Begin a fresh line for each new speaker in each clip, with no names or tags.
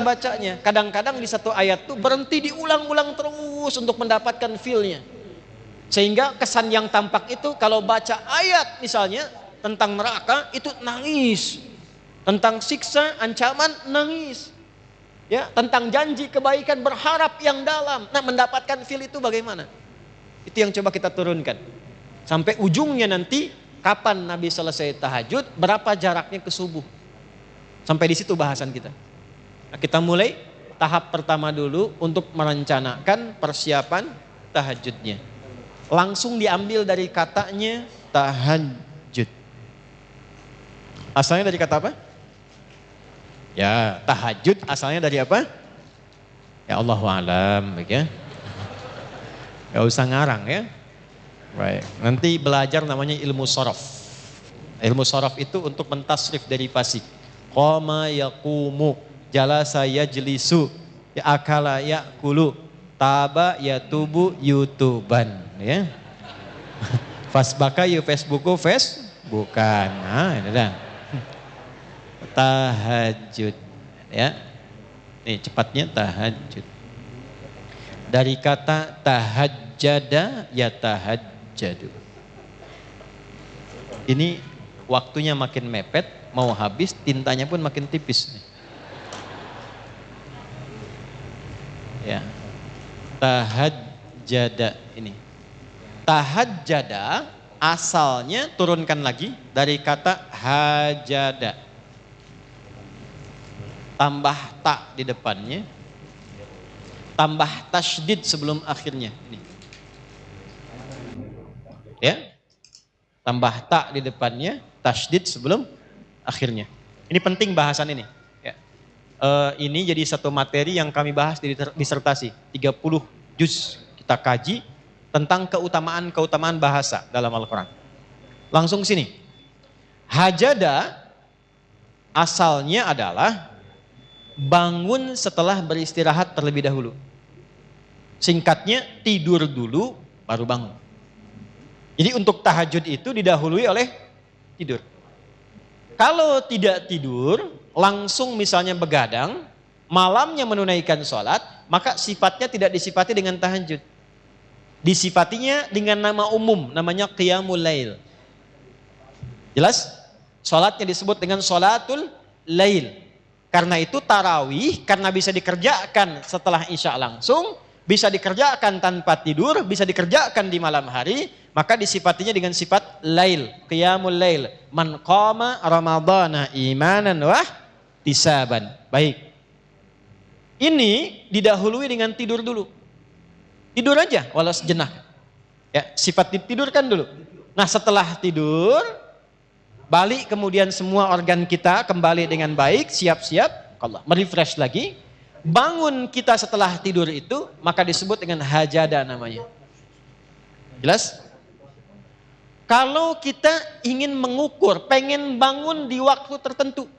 bacanya. Kadang-kadang di satu ayat tuh berhenti diulang-ulang terus untuk mendapatkan feel-nya. Sehingga kesan yang tampak itu kalau baca ayat misalnya tentang neraka itu nangis. Tentang siksa, ancaman, nangis. Ya, tentang janji kebaikan, berharap yang dalam. Nah, mendapatkan feel itu bagaimana? Itu yang coba kita turunkan. Sampai ujungnya nanti, kapan Nabi selesai tahajud, berapa jaraknya ke subuh. Sampai di situ bahasan kita. Nah, kita mulai tahap pertama dulu untuk merencanakan persiapan tahajudnya. Langsung diambil dari katanya tahajud. Asalnya dari kata apa? Ya, tahajud asalnya dari apa? Ya Allahu a'lam, ya. Gak usah ngarang ya. Right. Nanti belajar namanya ilmu sorof. Ilmu sorof itu untuk mentasrif dari fasik. Qama yaqumu, jalasa yajlisu, ya akala yakulu, taba yatubu yutuban, ya. Fasbaka yu Facebooku bukan. Nah, ini dah. Tahajud, ya. Nih cepatnya tahajud. Dari kata tahajjada ya tahajjadu. Ini waktunya makin mepet, mau habis, tintanya pun makin tipis. Ya. Tahajjada ini. Tahajjada asalnya turunkan lagi dari kata hajada. Tambah ta di depannya, tambah tasydid sebelum akhirnya. Ini. Ya, tambah ta di depannya, tasydid sebelum akhirnya. Ini penting bahasan ini. Ya. Ini jadi satu materi yang kami bahas di disertasi. 30 juz kita kaji tentang keutamaan bahasa dalam Al-Quran. Langsung sini. Hajada asalnya adalah bangun setelah beristirahat terlebih dahulu. Singkatnya tidur dulu baru bangun. Jadi untuk tahajud itu didahului oleh tidur. Kalau tidak tidur, langsung misalnya begadang, malamnya menunaikan sholat, maka sifatnya tidak disifati dengan tahajud. Disifatinya dengan nama umum, namanya qiyamul lail. Jelas? Sholatnya disebut dengan sholatul lail. Karena itu tarawih, karena bisa dikerjakan setelah isya langsung, bisa dikerjakan tanpa tidur, bisa dikerjakan di malam hari, maka disifatinya dengan sifat lail, qiyamul lail. Man qama ramadhana imanan wa ihtisaban. Baik. Ini didahului dengan tidur dulu. Tidur aja walau sejenak. Ya, sifat ditidurkan dulu. Nah, setelah tidur, balik kemudian semua organ kita kembali dengan baik, siap-siap, Allah merefresh lagi. Bangun kita setelah tidur itu, maka disebut dengan hajada namanya. Jelas? Kalau kita ingin mengukur, pengen bangun di waktu tertentu.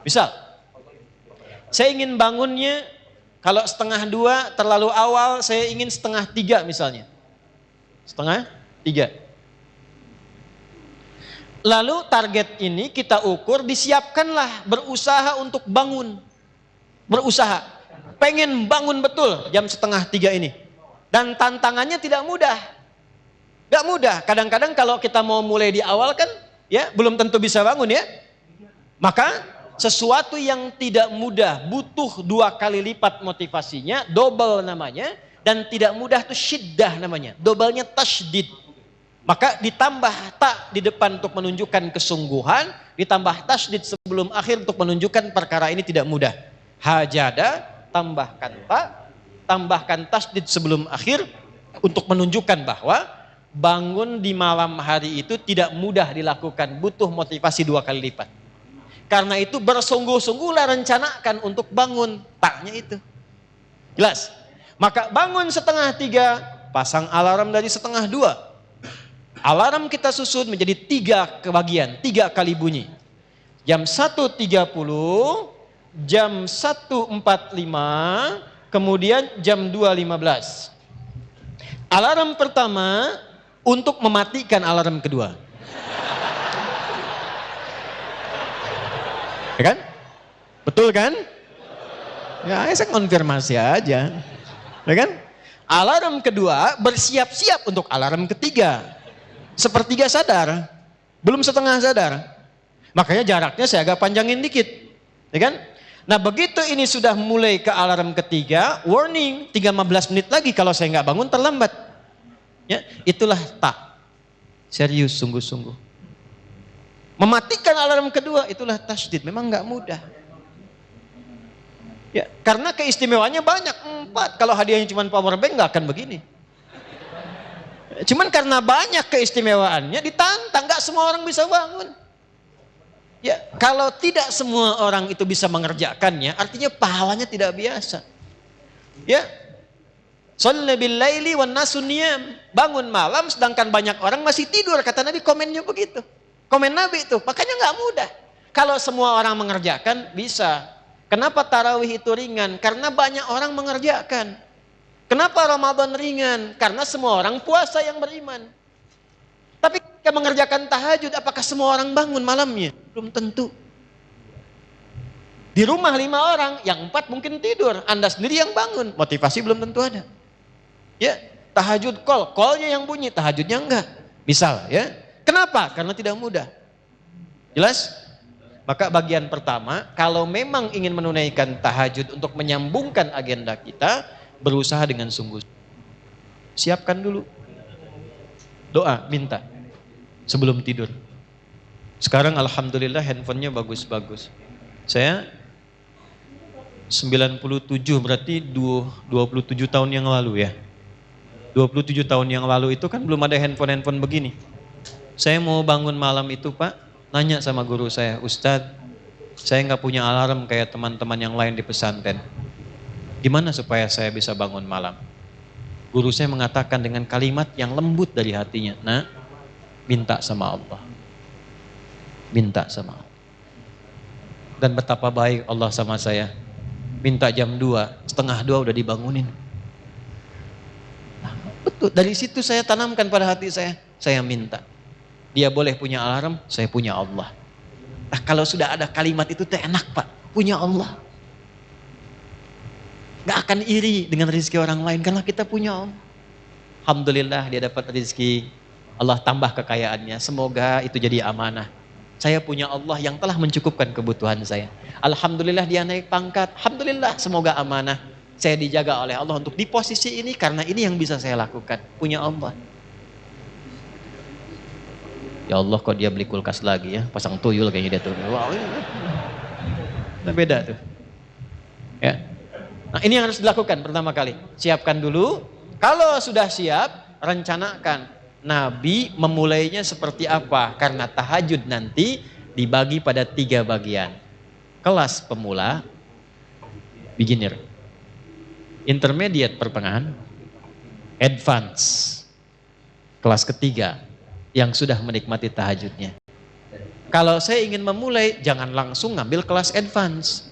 Misal, saya ingin bangunnya, kalau 1:30 terlalu awal, saya ingin 2:30 misalnya. 2:30. Lalu target ini kita ukur, disiapkanlah, berusaha untuk bangun. Berusaha. Pengen bangun betul jam 2:30 ini. Dan tantangannya tidak mudah. Gak mudah. Kadang-kadang kalau kita mau mulai di awal kan, ya belum tentu bisa bangun ya. Maka sesuatu yang tidak mudah, butuh 2 kali lipat motivasinya, double namanya. Dan tidak mudah itu syiddah namanya. Doublenya tasydid. Maka ditambah ta di depan untuk menunjukkan kesungguhan, ditambah tasydid sebelum akhir untuk menunjukkan perkara ini tidak mudah. Hajada, tambahkan ta, tambahkan tasydid sebelum akhir untuk menunjukkan bahwa bangun di malam hari itu tidak mudah dilakukan, butuh motivasi 2 kali lipat. Karena itu bersungguh-sungguhlah rencanakan untuk bangun, taknya itu. Jelas? Maka bangun 2:30, pasang alarm dari 1:30. Alarm kita susun menjadi 3 kebagian, 3 kali bunyi. Jam 1:30, jam 1:45, kemudian jam 2:15. Alarm pertama untuk mematikan alarm kedua. Ya kan? Betul kan? Ya, saya konfirmasi aja. Ya kan? Alarm kedua bersiap-siap untuk alarm ketiga. Sepertiga sadar, belum setengah sadar. Makanya jaraknya saya agak panjangin dikit. Ya kan? Nah begitu ini sudah mulai ke alarm ketiga, warning, 15 menit lagi kalau saya nggak bangun terlambat. Ya, itulah tak. Serius, sungguh-sungguh. Mematikan alarm kedua, itulah tasydid. Memang nggak mudah. Ya, karena keistimewaannya banyak. 4, kalau hadiahnya cuma power bank nggak akan begini. Cuman karena banyak keistimewaannya ditantang, nggak semua orang bisa bangun. Ya, kalau tidak semua orang itu bisa mengerjakannya, artinya pahalanya tidak biasa. Ya, Shalla bil laili wan nasu niyam. Bangun malam sedangkan banyak orang masih tidur. Kata Nabi, komennya begitu. Komen Nabi itu. Makanya nggak mudah. Kalau semua orang mengerjakan bisa. Kenapa tarawih itu ringan? Karena banyak orang mengerjakan. Kenapa Ramadan ringan? Karena semua orang puasa yang beriman. Tapi ketika mengerjakan tahajud, apakah semua orang bangun malamnya? Belum tentu. Di rumah 5 orang, yang 4 mungkin tidur. Anda sendiri yang bangun. Motivasi belum tentu ada. Ya, tahajud call-nya yang bunyi, tahajudnya enggak. Misal ya. Kenapa? Karena tidak mudah. Jelas? Maka bagian pertama, kalau memang ingin menunaikan tahajud untuk menyambungkan agenda kita, berusaha dengan sungguh. Siapkan dulu. Doa, minta. Sebelum tidur. Sekarang alhamdulillah handphonenya bagus-bagus. Saya 97 berarti 27 tahun yang lalu ya. 27 tahun yang lalu itu kan belum ada handphone begini. Saya mau bangun malam itu Pak, nanya sama guru saya, Ustadz, saya nggak punya alarm kayak teman-teman yang lain di pesantren. Gimana supaya saya bisa bangun malam? Guru saya mengatakan dengan kalimat yang lembut dari hatinya, nah, minta sama Allah. Minta sama Allah. Dan betapa baik Allah sama saya. Minta jam 2, setengah 2 udah dibangunin. Betul, dari situ saya tanamkan pada hati saya minta. Dia boleh punya alarm, saya punya Allah. Nah kalau sudah ada kalimat itu enak Pak, punya Allah. Gak akan iri dengan rezeki orang lain karena kita punya Allah. Alhamdulillah dia dapat rezeki, Allah tambah kekayaannya, semoga itu jadi amanah. Saya punya Allah yang telah mencukupkan kebutuhan saya. Alhamdulillah dia naik pangkat, alhamdulillah semoga amanah. Saya dijaga oleh Allah untuk di posisi ini karena ini yang bisa saya lakukan. Punya Allah. Ya Allah kok dia beli kulkas lagi ya. Pasang tuyul kayaknya dia tuh. Wow. Nah, beda tuh. Ya. Nah ini yang harus dilakukan pertama kali. Siapkan dulu. Kalau sudah siap, rencanakan. Nabi memulainya seperti apa? Karena tahajud nanti dibagi pada 3 bagian. Kelas pemula, beginner. Intermediate pertengahan, advance, kelas ketiga yang sudah menikmati tahajudnya. Kalau saya ingin memulai, jangan langsung ngambil kelas advance.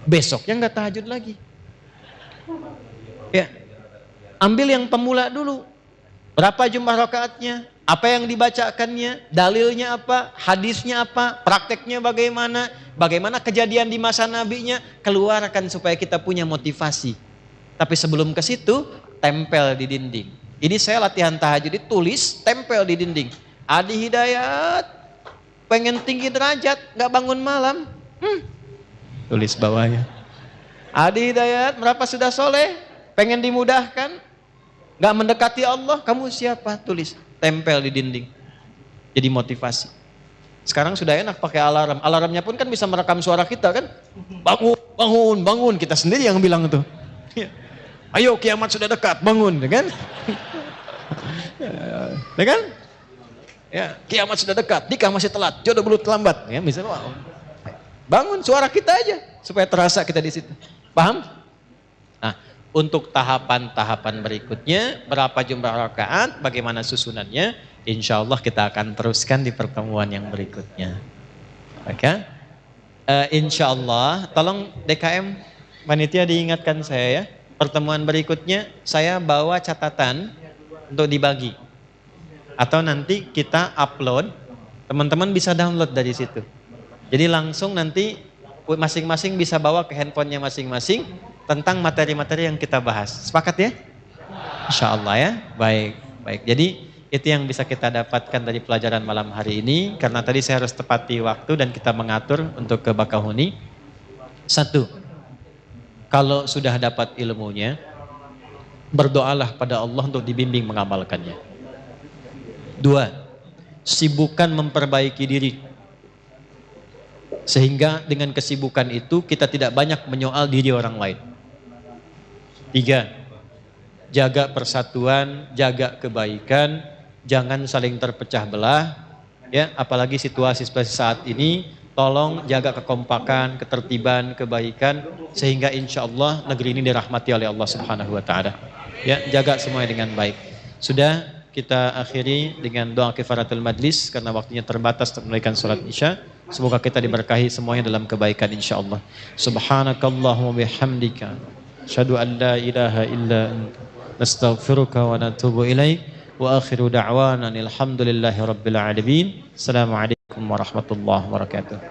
Besoknya nggak tahajud lagi. Ya, ambil yang pemula dulu. Berapa jumlah rakaatnya? Apa yang dibacakannya? Dalilnya apa? Hadisnya apa? Prakteknya bagaimana? Bagaimana kejadian di masa nabinya? Keluarkan supaya kita punya motivasi. Tapi sebelum ke situ, tempel di dinding. Ini saya latihan tahajud, ditulis, tempel di dinding. Adi Hidayat, pengen tinggi derajat, gak bangun malam. Tulis bawahnya. Adi Hidayat, berapa sudah soleh? Pengen dimudahkan? Gak mendekati Allah, kamu siapa? Tulis, tempel di dinding. Jadi motivasi. Sekarang sudah enak pakai alarm. Alarmnya pun kan bisa merekam suara kita kan. Bangun, bangun, bangun. Kita sendiri yang bilang itu. Ayo kiamat sudah dekat, bangun. Ya kan? Ya kan? Ya, kiamat sudah dekat, nikah masih telat, jodoh belum terlambat. Ya, misalnya, wow. Bangun suara kita aja supaya terasa kita di situ. Paham? Nah, untuk tahapan-tahapan berikutnya, berapa jumlah rakaat, bagaimana susunannya, insya Allah kita akan teruskan di pertemuan yang berikutnya. Oke? Insya Allah, tolong DKM, panitia diingatkan saya ya, pertemuan berikutnya saya bawa catatan untuk dibagi. Atau nanti kita upload, teman-teman bisa download dari situ. Jadi langsung nanti masing-masing bisa bawa ke handphonenya masing-masing tentang materi-materi yang kita bahas. Sepakat ya? Insya Allah ya. Baik, baik. Jadi itu yang bisa kita dapatkan dari pelajaran malam hari ini. Karena tadi saya harus tepati waktu dan kita mengatur untuk ke Bakahuni. 1. Kalau sudah dapat ilmunya, berdoalah pada Allah untuk dibimbing mengamalkannya. 2. Sibukkan memperbaiki diri. Sehingga dengan kesibukan itu kita tidak banyak menyoal diri orang lain. 3. Jaga persatuan, jaga kebaikan, jangan saling terpecah belah, ya. Apalagi situasi seperti saat ini, tolong jaga kekompakan, ketertiban, kebaikan, sehingga insya Allah negeri ini dirahmati oleh Allah Subhanahu Wa Taala. Ya, jaga semuanya dengan baik. Sudah kita akhiri dengan doa kifaratul majlis karena waktunya terbatas untuk menunaikan salat isya. Semoga kita diberkahi semuanya dalam kebaikan insya Allah. Subhanakallahumma bihamdika, asyhadu an la ilaha illa anta, nastaghfiruka wa natubu ilaik. Wa akhiru da'wana alhamdulillahi rabbil alamin. Assalamualaikum warahmatullahi wabarakatuh.